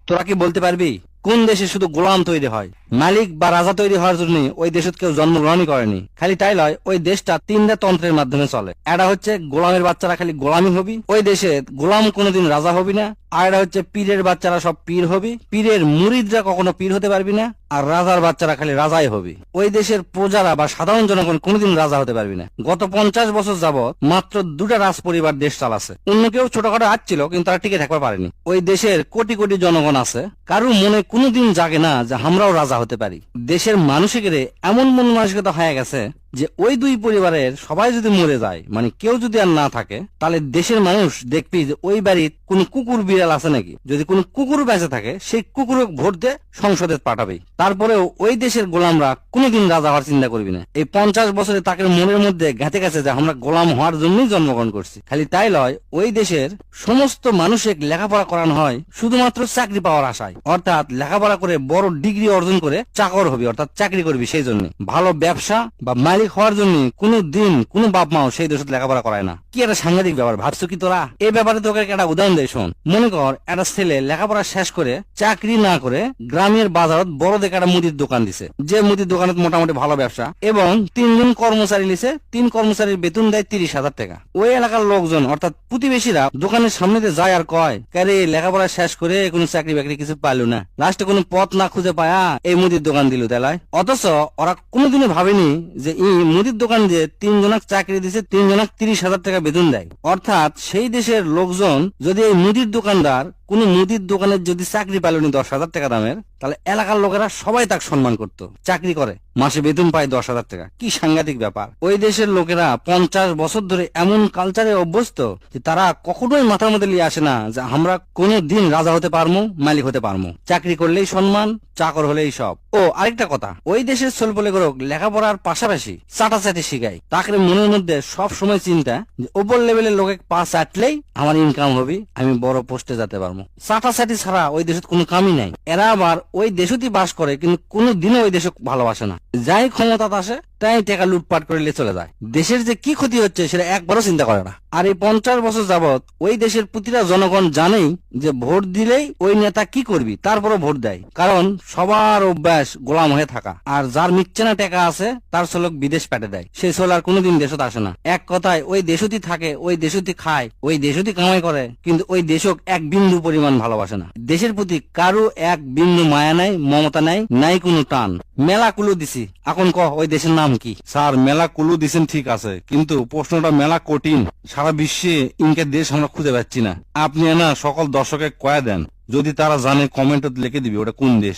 তোরা কি বলতে পারবি কোন দেশে শুধু গোলাম তৈরি হয়? মালিক বা রাজা তৈরি হওয়ার জন্য ওই দেশে কেউ জন্মগ্রহণই করেনি। খালি তাই নয়, ওই দেশটা তিনটা তন্ত্রের মাধ্যমে চলে। এটা হচ্ছে গোলামের বাচ্চারা খালি গোলামি হবি, ওই দেশে গোলাম কোনোদিন রাজা হবি না। আর এটা হচ্ছে পীরের বাচ্চারা সব পীর হবি, পীরের মুরিদরা কখনো পীর হতে পারবি না। আর রাজার বাচ্চারা খালি রাজাই হবি। ওই দেশের প্রজারা বা সাধারণ জনগণ কোনোদিন রাজা হতে পারবি না। গত 50 বছর যাবৎ মাত্র 2টা রাজ পরিবার দেশ চালাচ্ছে। অন্য কেউ ছোটখাটো আসছিল, কিন্তু তারা টিকে থাকতে পারেনি। ওই দেশের কোটি কোটি জনগণ আছে, কারো মনে কোনোদিন জাগে না যে আমরাও রাজা হতে পারি। দেশের মানুষের এমন মন মানসিকতা হয়ে গেছে যে ওই দুই পরিবারের সবাই যদি মরে যায়, মানে কেউ যদি আর না থাকে, তাহলে দেশের মানুষ দেখবি যে ওই বাড়ির কোন কুকুর বিড়াল আছে নাকি। যদি কোন কুকুর বেঁচে থাকে, সেই কুকুর ভোট দিয়ে সংসদে পাঠাবে। তারপরেও ওই দেশের গোলামরা কোনোদিন রাজা হওয়ার চিন্তা করবি না। এই 50 বছরে তাকে মনের মধ্যে গেঁথে গেছে যে আমরা গোলাম হওয়ার জন্যই জন্মগ্রহণ করছি। খালি তাই নয়, ওই দেশের সমস্ত মানুষের লেখাপড়া করানো হয় শুধুমাত্র চাকরি পাওয়ার আশায়। অর্থাৎ লেখাপড়া করে বড় ডিগ্রি অর্জন করে চাকর হবি, অর্থাৎ চাকরি করবি। সেই জন্য ভালো ব্যবসা বা মালিক হওয়ার জন্য কোনো দিন কোনো বাপ মাও সেই দেশে লেখাপড়া করায় না। কি একটা সাংঘাতিক ব্যাপার, ভাবছো কি তোরা? এই ব্যাপারে তোকে একটা উদাহরণ দেয়, শোন। মনে কর একটা ছেলে লেখাপড়া শেষ করে চাকরি না করে গ্রামের বাজারত বড় দেখে একটা মুদির দোকান দিছে, যে মুদির দোকানত মোটামুটি ভালো ব্যবসা, এবং 3 জন কর্মচারী নিছে। 3 কর্মচারীর বেতন দেয় 30,000 টাকা। ওই এলাকার লোকজন অর্থাৎ প্রতিবেশীরা দোকানের সামনে যায় আর কয়, কারে লেখাপড়া শেষ করে কোনো চাকরি বাকরি কিছু পাইলো না, লাস্টে কোনো পথ না খুঁজে পায়া এই মুদির দোকান দিল তেলায়। অথচ ওরা কোনোদিনও ভাবেনি যে এই মুদির দোকান দিয়ে 3 জনক চাকরি দিছে, 3 জনক 30,000 টাকা বেতন দেয়। অর্থাৎ সেই দেশের লোকজন যদি এই মুদির দোকানদার কোন মুদির দোকানের যদি চাকরি পাইলনি 10,000 টাকা দামের, তাহলে এলাকার লোকেরা সবাই তাকে সম্মান করত। চাকরি করে মাসে বেতন পায় 10,000 টাকা। কি সাংঘাতিক ব্যাপার! ওই দেশের লোকেরা 50 বছর ধরে এমন কালচারে অভ্যস্ত যে তারা কখনোই মাথার মধ্যে নিয়ে আসে না যে আমরা কোনো দিন রাজা হতে পারবো, মালিক হতে পারবো। চাকরি করলেই সম্মান, চাকর হলেই সব। ও আরেকটা কথা, ওই দেশের ছেলেপেলে লেখাপড়ার পাশাপাশি চাটাচাটি শিখায়। তাকে মনের মধ্যে সব সময় চিন্তা যে ওপর লেভেলের লোকে পা চাটলেই আমার ইনকাম হবে, আমি বড় পোস্টে যেতে পারবো। চাটাচাটি ছাড়া ওই দেশে কোনো কামই নাই। এরা আবার ওই দেশতেই বাস করে, কিন্তু কোনো দিনও ওই দেশে ভালোবাসে না। যাই ক্ষমতা আসে তাই টাকা লুটপাট করে চলে যায়। দেশের যে কি ক্ষতি হচ্ছে সেটা একবারও চিন্তা করে না। আর এই 50 বছর যাবৎ ওই দেশের প্রতিটা জনগণ জানেই যে ভোট দিলেই ওই নেতা কি করবি, তারপরও ভোট দেয়। কারণ সবার অভ্যাস গোলাম হয়ে থাকা। আর যার মিচ্ছে না টাকা আছে তার ছোলক বিদেশ পাঠিয়ে দেয়, সেই ছোল আর কোনোদিন দেশত আসে না। এক কথায় ওই দেশতি থাকে, ওই দেশতি খায়, ওই দেশতি কামাই করে, কিন্তু ওই দেশক এক বিন্দু পরিমাণ ভালোবাসে না। দেশের প্রতি কারো এক বিন্দু মায়া নাই, মমতা নাই, নাই কোনো টান। মেলা কুলু দিছি, এখন কহ ওই দেশের নাম কি? স্যার, মেলা কুলু দিছেন ঠিক আছে, কিন্তু প্রশ্নটা মেলা কঠিন। সারা বিশ্বে ইনকে দেশ আমরা খুঁজে পাচ্ছি না। আপনি না সকল দর্শকে কয়া দেন, যদি তারা জানে কমেন্টে লিখে দিবি ওটা কোন দেশ।